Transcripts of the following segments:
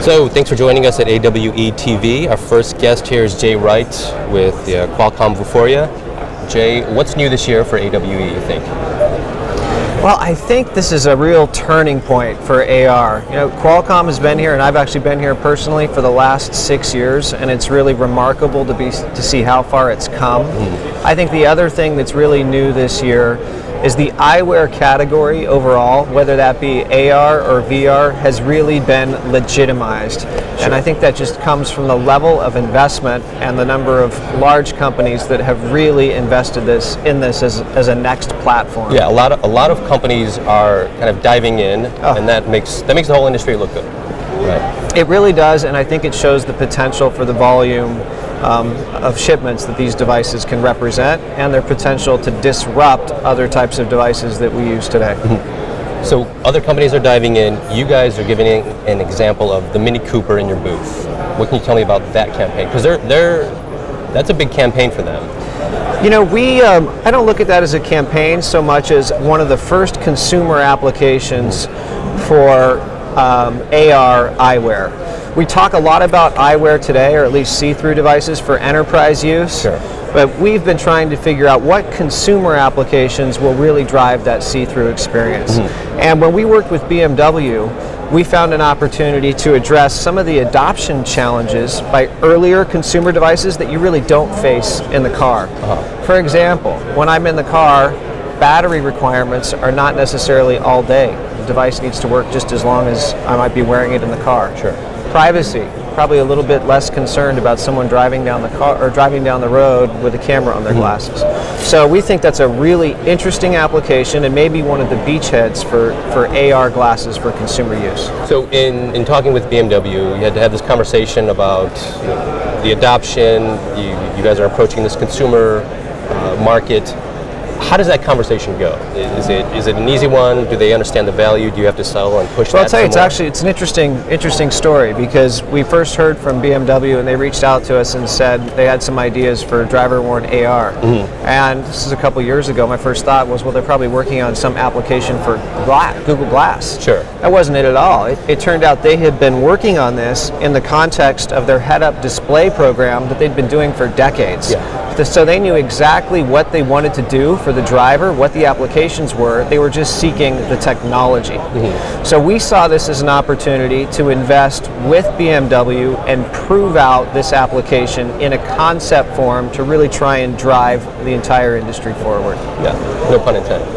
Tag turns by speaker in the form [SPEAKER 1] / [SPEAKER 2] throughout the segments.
[SPEAKER 1] So thanks for joining us at AWE TV. Our first guest here is Jay Wright with Qualcomm Vuforia. Jay, what's new this year for AWE, you think?
[SPEAKER 2] Well, I think this is a real turning point for AR. You know, Qualcomm has been here, and I've actually been here personally for the last 6 years, and it's really remarkable to see how far it's come. I think the other thing that's really new this year is the eyewear category overall, whether that be AR or VR, has really been legitimized. Sure. And I think that just comes from the level of investment and the number of large companies that have really invested in this as a next platform.
[SPEAKER 1] Yeah, a lot of companies are kind of diving in, and that makes the whole industry look good. Right.
[SPEAKER 2] It really does, and I think it shows the potential for the volume of shipments that these devices can represent, and their potential to disrupt other types of devices that we use today.
[SPEAKER 1] So other companies are diving in. You guys are giving an example of the Mini Cooper in your booth. What can you tell me about that campaign? Because that's a big campaign for them.
[SPEAKER 2] You know, I don't look at that as a campaign so much as one of the first consumer applications for AR eyewear. We talk a lot about eyewear today, or at least see-through devices for enterprise use.
[SPEAKER 1] Sure.
[SPEAKER 2] But we've been trying to figure out what consumer applications will really drive that see-through experience. And when we worked with BMW, we found an opportunity to address some of the adoption challenges by earlier consumer devices that you really don't face in the car. For example, when I'm in the car, battery requirements are not necessarily all day. The device needs to work just as long as I might be wearing it in the car.
[SPEAKER 1] Sure.
[SPEAKER 2] Privacy, probably a little bit less concerned about someone driving down the car or driving down the road with a camera on their glasses. So we think that's a really interesting application, and maybe one of the beachheads for AR glasses for consumer use.
[SPEAKER 1] So in talking with BMW, you had to have this conversation about the adoption. You guys are approaching this consumer market. How does that conversation go? Is it an easy one? Do they understand the value? Do you have to sell and push that?
[SPEAKER 2] Well, I'll tell you, it's an interesting story, because we first heard from BMW and they reached out to us and said they had some ideas for driver-worn AR. And this is a couple years ago. My first thought was, well, they're probably working on some application for Google Glass. Sure. That wasn't it at all. It turned out they had been working on this in the context of their head-up display program that they'd been doing for decades. Yeah. So they knew exactly what they wanted to do for the driver, what the applications were. They were just seeking the technology. So we saw this as an opportunity to invest with BMW and prove out this application in a concept form to really try and drive the entire industry forward.
[SPEAKER 1] Yeah, no pun intended.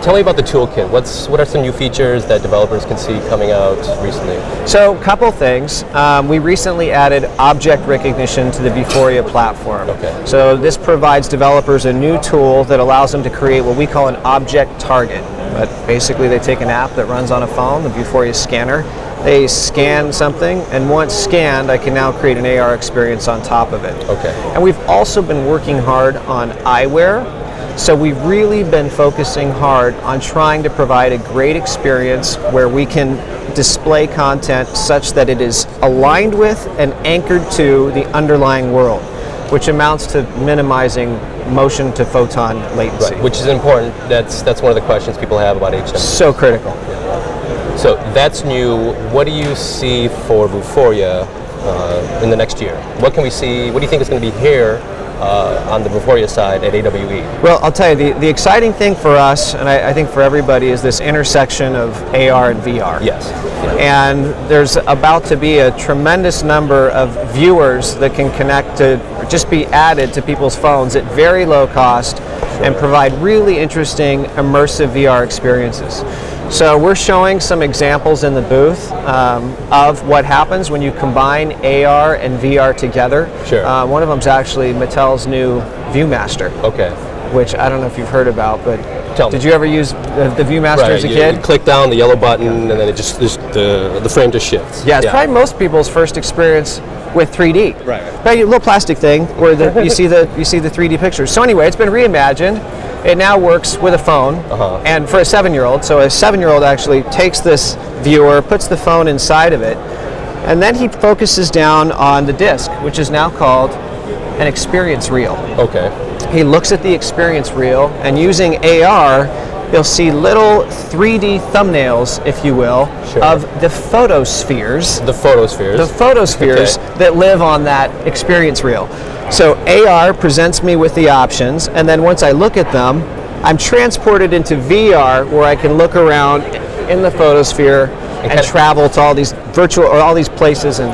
[SPEAKER 1] Tell me about the Toolkit. What are some new features that developers can see coming out recently?
[SPEAKER 2] So, a couple things. We recently added object recognition to the Vuforia platform.
[SPEAKER 1] Okay.
[SPEAKER 2] So this provides developers a new tool that allows them to create what we call an object target. But basically they take an app that runs on a phone, the Vuforia scanner. They scan something, and once scanned, I can now create an AR experience on top of it. Okay. And we've also been working hard on eyewear. So we've really been focusing hard on trying to provide a great experience where we can display content such that it is aligned with and anchored to the underlying world, which amounts to minimizing motion to photon latency.
[SPEAKER 1] Right, which is important. That's one of the questions people have about HMD.
[SPEAKER 2] So critical.
[SPEAKER 1] Yeah. So that's new. What do you see for Vuforia in the next year? What can we see? What do you think is going to be here on the Vuforia side at AWE?
[SPEAKER 2] Well, I'll tell you, the exciting thing for us, and I think for everybody, is this intersection of AR and VR.
[SPEAKER 1] Yes.
[SPEAKER 2] And there's about to be a tremendous number of viewers that can connect to, just be added to people's phones at very low cost and provide really interesting immersive VR experiences. So we're showing some examples in the booth of what happens when you combine AR and VR together.
[SPEAKER 1] Sure.
[SPEAKER 2] One of them is actually Mattel's new Viewmaster.
[SPEAKER 1] Okay.
[SPEAKER 2] Which I don't know if you've heard about, but
[SPEAKER 1] Tell me.
[SPEAKER 2] Did you ever use the Viewmaster as a kid?
[SPEAKER 1] You click down the yellow button and then it just the frame just shifts.
[SPEAKER 2] Yeah, it's probably most people's first experience with 3D.
[SPEAKER 1] Right.
[SPEAKER 2] A little plastic thing where you see the 3D pictures. So anyway, it's been reimagined. It now works with a phone, and for a 7-year-old. So a 7-year-old actually takes this viewer, puts the phone inside of it, and then he focuses down on the disc, which is now called an experience reel.
[SPEAKER 1] Okay.
[SPEAKER 2] He looks at the experience reel, and using AR, you'll see little 3D thumbnails, if you will,
[SPEAKER 1] Sure.
[SPEAKER 2] of the photospheres.
[SPEAKER 1] The photospheres.
[SPEAKER 2] The photospheres that live on that experience reel. So AR presents me with the options, and then once I look at them, I'm transported into VR where I can look around in the photosphere and travel to all these virtual or all these places and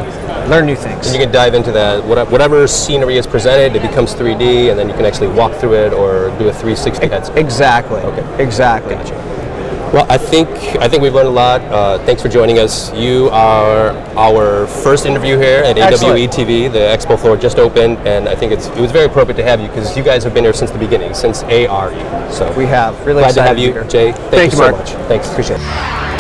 [SPEAKER 2] learn new things.
[SPEAKER 1] And you can dive into that. Whatever scenery is presented, it becomes 3D, and then you can actually walk through it or do a 360 heads.
[SPEAKER 2] Exactly.
[SPEAKER 1] Okay.
[SPEAKER 2] Exactly.
[SPEAKER 1] Gotcha. Well, I think we've learned a lot. Thanks for joining us. You are our first interview here at AWE TV. The expo floor just opened, and I think it was very appropriate to have you because you guys have been here since the beginning, since ARE. So
[SPEAKER 2] We have. Really
[SPEAKER 1] glad to
[SPEAKER 2] excited
[SPEAKER 1] have you,
[SPEAKER 2] be here.
[SPEAKER 1] Jay. Thank you so
[SPEAKER 2] Mark.
[SPEAKER 1] much. Thanks.
[SPEAKER 2] Appreciate it.